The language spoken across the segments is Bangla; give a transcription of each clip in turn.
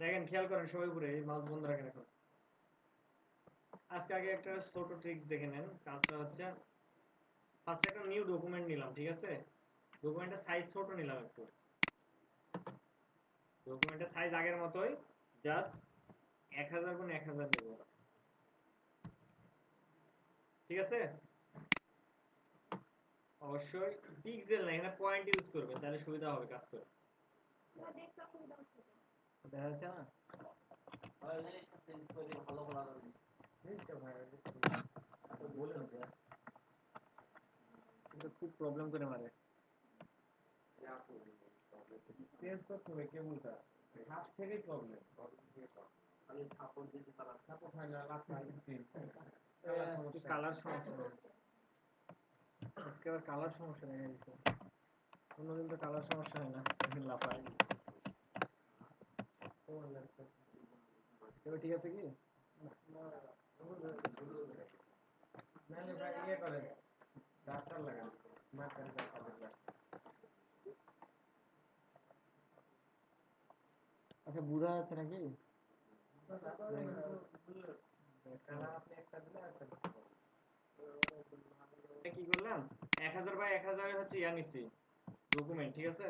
দেখেন খেয়াল করেন সবাই উপরে এই মাউস বন্ধ রাখেন এখন। আজকে আগে একটা ছোট ট্রিক দেখে নেন। কাজটা হচ্ছে ফার্স্ট একটা নিউ ডকুমেন্ট নিলাম, ঠিক আছে? ডকুমেন্টের সাইজ ছোট নিলাম একটু। ডকুমেন্টের সাইজ আগের মতোই, জাস্ট 1000 × 1000 নেব, ঠিক আছে? অবশ্যই পিক্সেল না, এখানে পয়েন্ট ইউজ করবেন, তাহলে সুবিধা হবে কাজ করতে। দেখা যাচ্ছে না? খুব প্রবলেম করে মারে। চেঞ্জ করতে হবে কেবলটা, ফার্স্ট থেকেই প্রবলেম। কালার সমস্যা, আজকে আবার কালার সমস্যা দেখা গেছে। অন্যদিন তো কালার সমস্যা হয় না, এখন লাফায়। এবার ঠিক আছে কি? ইয়ে করেন, ডাক্তার লাগান, আচ্ছা বুঝা যাচ্ছে নাকি? কি করলাম, 1000 × 1000 হচ্ছে ইয়া নিচ্ছি ডকুমেন্ট, ঠিক আছে?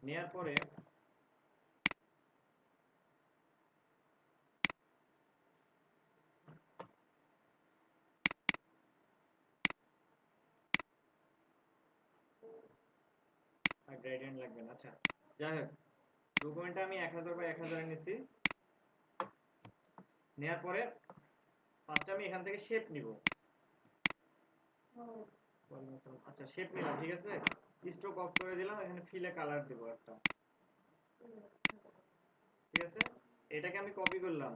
নেয়ার পরে আর গ্রেডিয়েন্ট লাগবে না, আচ্ছা যাই হোক, ডকুমেন্টটা আমি 1000 × 1000 নিচ্ছি। নেয়ার পরে ফার্স্ট আমি এখান থেকে শেপ নিব। আচ্ছা শেপ নিলাম, ঠিক আছে? স্ট্রোক অফ করে দিলাম, এখানে ফিলে কালার দেব একটা, ঠিক আছে? এটাকে আমি কপি করলাম,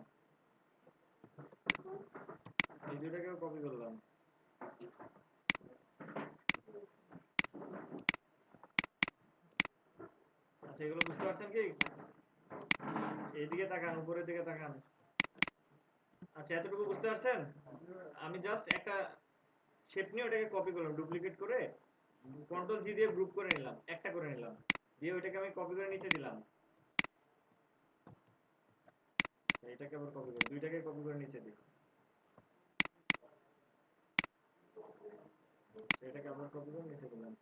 এই দুটাকেও কপি করলাম। আচ্ছা এগুলো বুঝতে পারছেন কি? এইদিকে তাকান, উপরের দিকে তাকান। আচ্ছা এতটুকু বুঝতে পারছেন? আমি জাস্ট একটা শেপ নিয়ে ওটাকে কপি করলাম, ডুপ্লিকেট করে কন্ট্রোল জি দিয়ে গ্রুপ করে নিলাম, একটা করে নিলাম, দিয়ে ওইটাকে আমি কপি করে নিচে দিলাম। এটাকে আবার কপি করে, দুইটাকে কপি করে নিচে দিই, এটাকে আবার কপি করে নিচে দিলাম,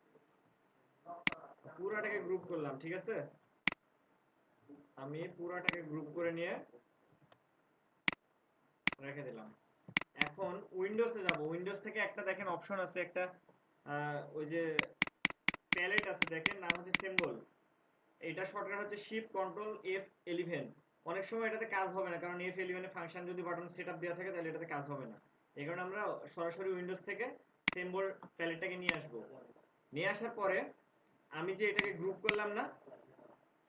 পুরাটাকে গ্রুপ করলাম, ঠিক আছে? আমি পুরাটাকে গ্রুপ করে নিয়ে রেখে দিলাম। এখন উইন্ডোজে যাব, উইন্ডোজ থেকে একটা দেখেন অপশন আছে, একটা ওই যে প্যালেট আছে দেখেন, নাম হচ্ছে সিম্বল। এটা শর্টকাট হচ্ছে শিফট কন্ট্রোল F11। অনেক সময় এটাতে কাজ হবে না, কারণ F11 এ ফাংশন যদি বাটন সেটআপ দেওয়া থাকে তাহলে এটাতে কাজ হবে না। এই কারণে আমরা সরাসরি উইন্ডোজ থেকে সিম্বল প্যালেটটাকে নিয়ে আসবো। নিয়ে আসার পরে আমি যে এটাকে গ্রুপ করলাম না,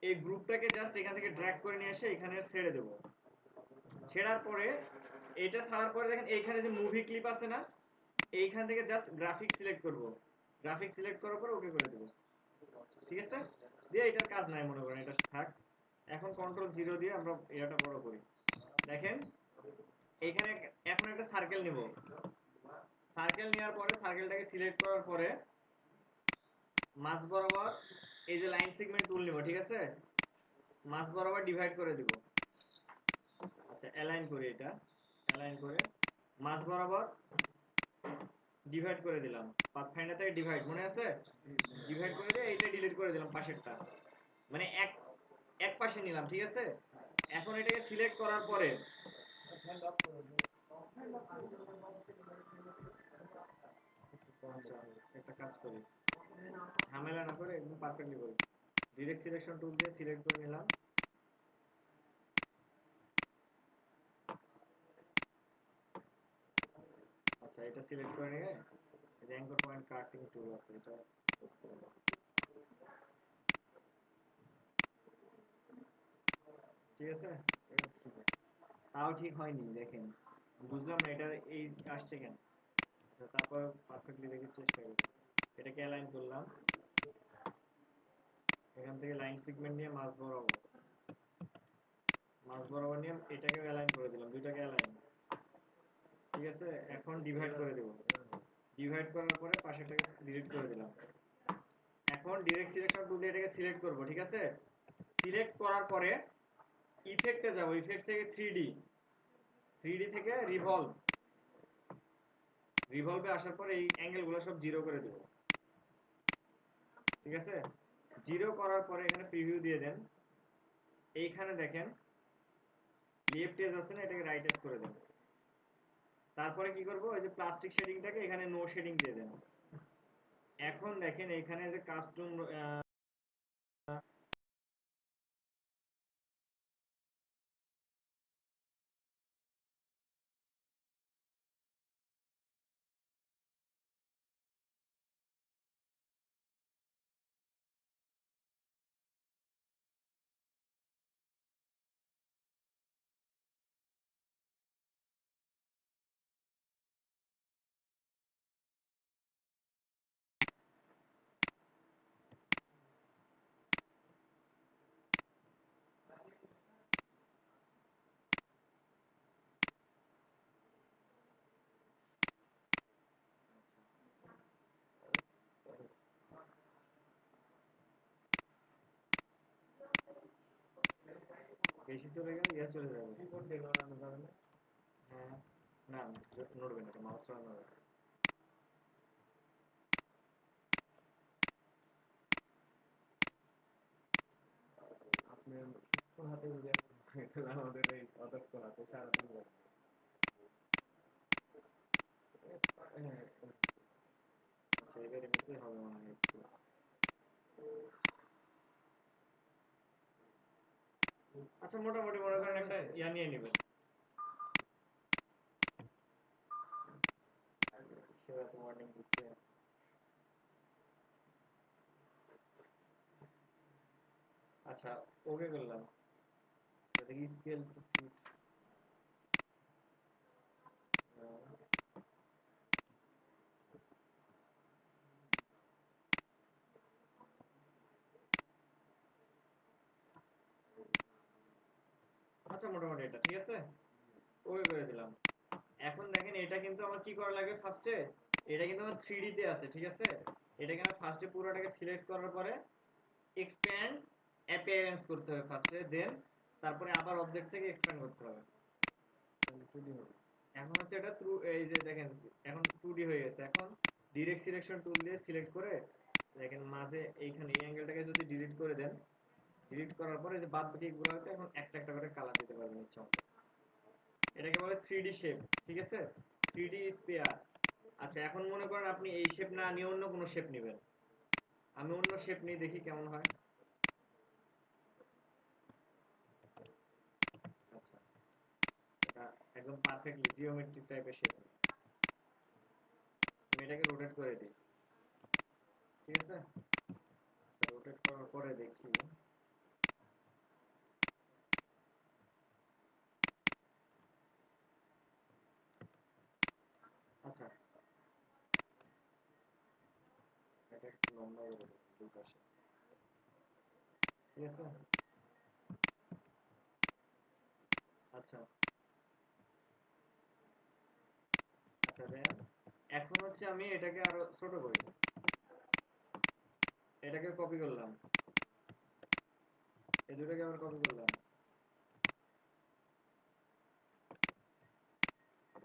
এই গ্রুপটাকে জাস্ট এখান থেকে ড্র্যাগ করে নিয়ে এসে এখানে ছেড়ে দেবো। ছেড়ার পরে এটা ছাড়ার পরে দেখেন এইখানে যে মুভি ক্লিপ আছে না, এইখান থেকে জাস্ট গ্রাফিক সিলেক্ট করব। গ্রাফিক সিলেক্ট করার পর ওকে করে দেব, ঠিক আছে? দিয়ে এটার কাজ নাই মনে করেন, এটা থাক। এখন কন্ট্রোল 0 দিয়ে আমরা এটা বড় করি। দেখেন এইখানে এখন একটা সার্কেল নিব। সার্কেল নেওয়ার পরে সার্কেলটাকে সিলেক্ট করার পরে মাঝ বরাবর এই যে লাইন সেগমেন্ট টুল নিব, ঠিক আছে? মাঝ বরাবর ডিভাইড করে দিব। আচ্ছা অ্যালাইন করি, এটা অ্যালাইন করে মাঝ বরাবর ডিভাইড করে দিলাম। পাথফাইন্ডার থেকে ডিভাইড মনে আছে? ডিভাইড করে দিয়ে এইটা ডিলিট করে দিলাম পাশেরটা, মানে এক এক পাশে নিলাম, ঠিক আছে? এখন এটাকে সিলেক্ট করার পরে আচ্ছা একটা কাজ করি, ঝামেলা না করে একদম পারফেক্টলি করি। ডিরেক্ট সিলেকশন টুল দিয়ে সিলেক্ট করে নিলাম। আচ্ছা এটা সিলেক্ট করে নিয়ে অ্যাঙ্কর পয়েন্ট কাটিং টুল আছে, এটা ইউজ করে দাও, ঠিক আছে? তাও ঠিক হয়নি, দেখেন বুঝলাম না এটা এই আসছে কেন। আচ্ছা তারপর পারফেক্টলি দেখার চেষ্টা করি। এটাকে অ্যালাইন করলাম, এখান থেকে লাইন সেগমেন্ট নিয়ে মাঝ বরাবর নিয়ে এটাকে অ্যালাইন করে দিলাম, দুইটাকে অ্যালাইন, ঠিক আছে? এখন ডিভাইড করে দেব, ডিভাইড করার পরে পাশেরটাকে ডিলিট করে দিলাম। এখন ডিরেক্ট সিলেকশন টুল দিয়ে এটাকে সিলেক্ট করব, ঠিক আছে? সিলেক্ট করার পরে ইফেক্টে যাব, ইফেক্ট থেকে 3D, 3D থেকে রিভলভ, রিভলভে আসার পরে এই অ্যাঙ্গেলগুলো সব জিরো করে দেব। ঠিক আছে, জিরো করার পরে এখানে প্রিভিউ দিয়ে দেন। এইখানে দেখেন লেফট এজ আছে না, এটাকে রাইট এজ করে দেন। তারপরে কি করব, ওই যে প্লাস্টিক শেডিংটাকে এখানে নো শেডিং দিয়ে দেন। এখন দেখেন এখানে যে কাস্টম বেশি চলে গেলে ইয়া চলে যাবে, কিবোর্ড দিয়ে নড়ানো যাবে না। হ্যাঁ, না নড়বে না, মাউস নড়বে। আপনি সুস্থ হাতে যদি আমাদের এই অদক্ষ হাতে সারাদিন লাগবে। হ্যাঁ, আচ্ছা এবারে মধ্যে হবে মনে হয় একটু। আচ্ছা মোটামুটি মনে করেন একটা ইয়া নিয়ে নেবেন। সেরা তো ওয়ার্নিং দিচ্ছে। আচ্ছা, ওকে করলাম। দেখি স্কেল টু ফিট। আচ্ছা মোটামুটি এটা ঠিক আছে, ওকে করে দিলাম। এখন দেখেন এটা কিন্তু আমার কি করা লাগবে ফার্স্টে, এটা কিন্তু আমার 3D তে আছে, ঠিক আছে। এটাকে আমি ফার্স্টে পুরোটাকে সিলেক্ট করার পরে এক্সপ্যান্ড অ্যাপিয়ারেন্স করতে হবে ফার্স্টে, দেন তারপরে আবার অবজেক্ট থেকে এক্সপ্যান্ড করতে হবে। এখন হচ্ছে এটা থ্রু, এই যে দেখেন এখন 2D হয়ে গেছে। এখন ডিরেক্ট সিলেকশন টুল দিয়ে সিলেক্ট করে দেখেন মাঝে এইখানে এই অ্যাঙ্গেলটাকে যদি ডিলিট করে দেন, ডিলিট করার পরে যে বাদ বাকি গুলোতে এখন একটা একটা করে কালার দিতে পারবেন ইচ্ছা মতো। এটাকে বলে 3D শেপ, ঠিক আছে, 3D স্পেয়ার। আচ্ছা এখন মনে করেন আপনি এই শেপ না নিয়ে অন্য কোনো শেপ নেবেন, আমি অন্য শেপ নিয়ে দেখি কেমন হয়। আচ্ছা, এটা একদম পারফেক্টলি জিওমেট্রিক টাইপের শেপ। আমি এটাকে রোটেট করে দিই, ঠিক আছে। আচ্ছা রোটেট করার পরে দেখি। আচ্ছা এটা একটু লম্বা করে দিই দুই পাশে, ঠিক আছে। আচ্ছা আচ্ছা দেন, এখন হচ্ছে আমি এটাকে আরো ছোট করি, এটাকে কপি করলাম, এই দুটাকে আবার কপি করলাম,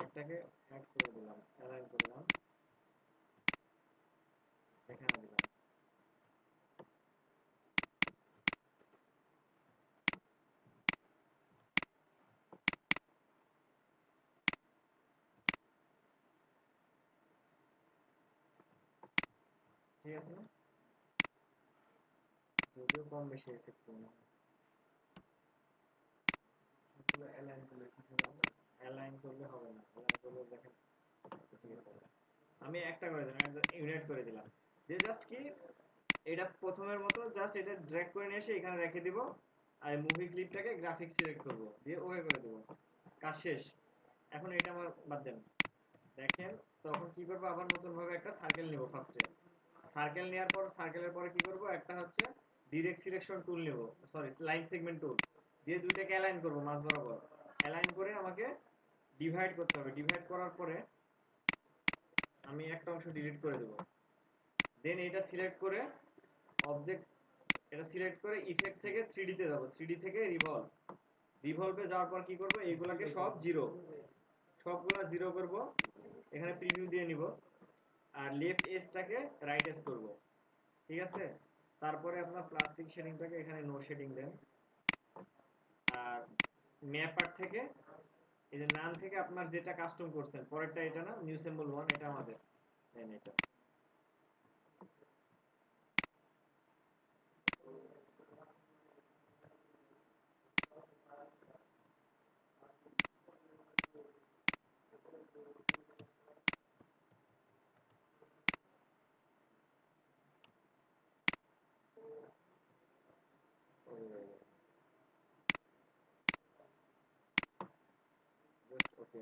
একটাকে অ্যাড করে দিলাম, অ্যালাইন করলাম, এখানে দিলাম। ঠিক আছে না, যদিও কম বেশি হয়েছে একটু না। আসলে অ্যালাইন করলে কিছু না, অ্যালাইন করলে হবে না, অ্যালাইন করলে দেখেন। আচ্ছা ঠিক আছে, আমি একটা করে দিলাম, ইউনাইট করে দিলাম, যে জাস্ট কি এটা প্রথমের মতো জাস্ট এটা ড্র্যাগ করে নিয়ে এসে এখানে রেখে দিব। আর মুভি ক্লিপটাকে গ্রাফিক্স সিলেক্ট করব, দিয়ে ওকে করে দেব, কাজ শেষ। এখন এটা আমার বাদ দেন, দেখেন তখন কি করবো, আবার নতুন ভাবে একটা সার্কেল নিব ফার্স্টে। সার্কেল নেওয়ার পর সার্কেলের পরে কি করব, একটা হচ্ছে ডিরেক্ট সিলেকশন টুল নেব, সরি লাইন সেগমেন্ট টুল দিয়ে দুইটাকে অ্যালাইন করব মাঝ বরাবর। অ্যালাইন করে আমাকে ডিভাইড করতে হবে, ডিভাইড করার পরে আমি একটা অংশ ডিলিট করে দেব। দেন এটা সিলেক্ট করে অবজেক্ট, এটা সিলেক্ট করে ইফেক্ট থেকে 3D তে যাব, 3D থেকে রিভলভ, রিভলভে যাওয়ার পর কি করব, এইগুলাকে সব জিরো, সবগুলা জিরো করব, এখানে প্রিভিউ দিয়ে নিব, আর লেফট এজটাকে রাইট এজ করব, ঠিক আছে। তারপরে আপনার প্লাস্টিক শেডিংটাকে এখানে নো শেডিং দেন। আর ম্যাপ আর্ট থেকে এই যে নাম থেকে আপনার যেটা কাস্টম করছেন, পরেরটা এটা না, নিউ সিম্বল 1, এটা আমাদের দেন এটা। Just okay.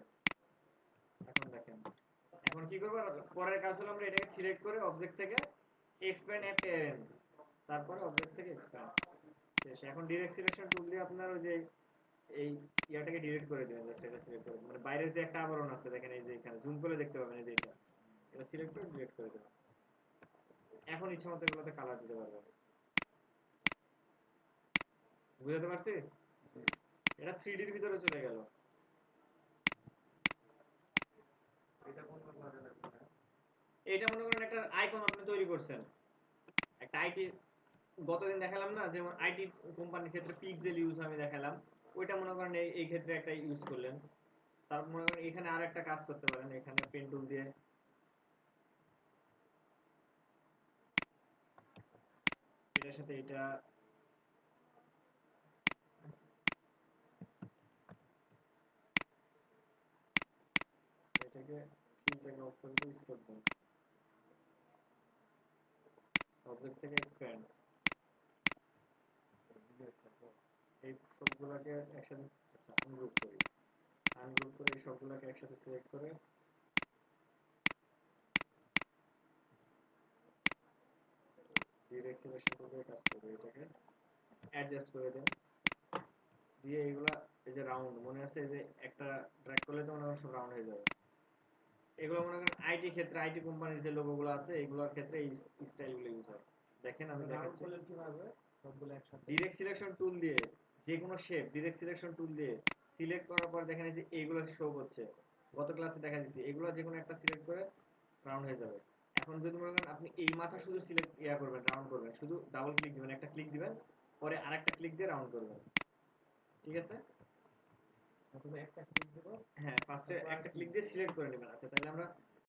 এখন দেখেন, এখন কি করবো, পরের কাজ হলো আমরা এটাকে সিলেক্ট করে অবজেক্ট থেকে এক্সপ্যান্ড এট টেন, তারপরে অবজেক্ট থেকে এক্সপ্যান্ড শেষ। এখন ডিরেক্ট সিলেকশন টুল দিয়ে আপনার ওই যে এই ইয়াটাকে ডিলিট করে দেবেন, জাস্ট এটা সিলেক্ট করে, মানে বাইরের যে একটা আবরণ আছে দেখেন, এই যে এখানে জুম করে দেখতে পাবেন, এই যে এটা সিলেক্ট করে ডিলিট করে দেবেন। এখন ইচ্ছা মতো এগুলোতে কালার দিতে পারবেন। বুঝতে পারছি? এটা 3D-র ভিতরে চলে গেল। এটা মনে করেন একটা আইকন আপনি তৈরি করছেন, একটা আইটি, গতদিন দেখালাম না যেমন আইটি কোম্পানির ক্ষেত্রে পিক্সেল ইউজ আমি দেখালাম, ওইটা মনে করেন এই ক্ষেত্রে একটা ইউজ করলেন। তারপর মনে করেন এখানে আর একটা কাজ করতে পারেন, এখানে পেন টুল দিয়ে এটার সাথে এটা, এটাকে ফিল্টার অফ করে দিয়ে স্কোর দেন, অবজেক্ট থেকে এক্সপ্যান্ড, এই সবগুলোকে একসাথে, আচ্ছা আনগ্রুপ করি, আনগ্রুপ করে এই সবগুলোকে একসাথে সিলেক্ট করে ডিরেক্ট সিলেকশন করে কাজ করবে, এটাকে অ্যাডজাস্ট করে দেন, দিয়ে এইগুলা, এই যে রাউন্ড মনে আছে, এই যে একটা ড্র্যাগ করলে তো মনে হয় সব রাউন্ড হয়ে যাবে। এগুলো মনে করেন আইটি ক্ষেত্রে, আইটি কোম্পানির যে লোগোগুলো আছে এগুলোর ক্ষেত্রে এই স্টাইলগুলো ইউজ হয়। দেখেন আমি দেখাচ্ছি কিভাবে সবগুলো একসাথে ডিরেক্ট সিলেকশন টুল দিয়ে যে কোনো শেপ ডিরেক্ট সিলেকশন টুল দিয়ে সিলেক্ট করার পর দেখেন এই যে এইগুলো শো করছে, গত ক্লাসে দেখা দিচ্ছি, এগুলো যে কোনো একটা সিলেক্ট করে রাউন্ড হয়ে যাবে। এখন যদি মনে করেন আপনি এই মাথা শুধু সিলেক্ট করবেন, রাউন্ড করবেন, শুধু ডাবল ক্লিক দিবেন, একটা ক্লিক দিবেন, পরে আরেকটা ক্লিক দিয়ে রাউন্ড করবেন, ঠিক আছে। প্রথমে একটা ক্লিক দেব, হ্যাঁ ফার্স্টে একটা ক্লিক দিয়ে সিলেক্ট করে নেবেন। আচ্ছা তাহলে আমরা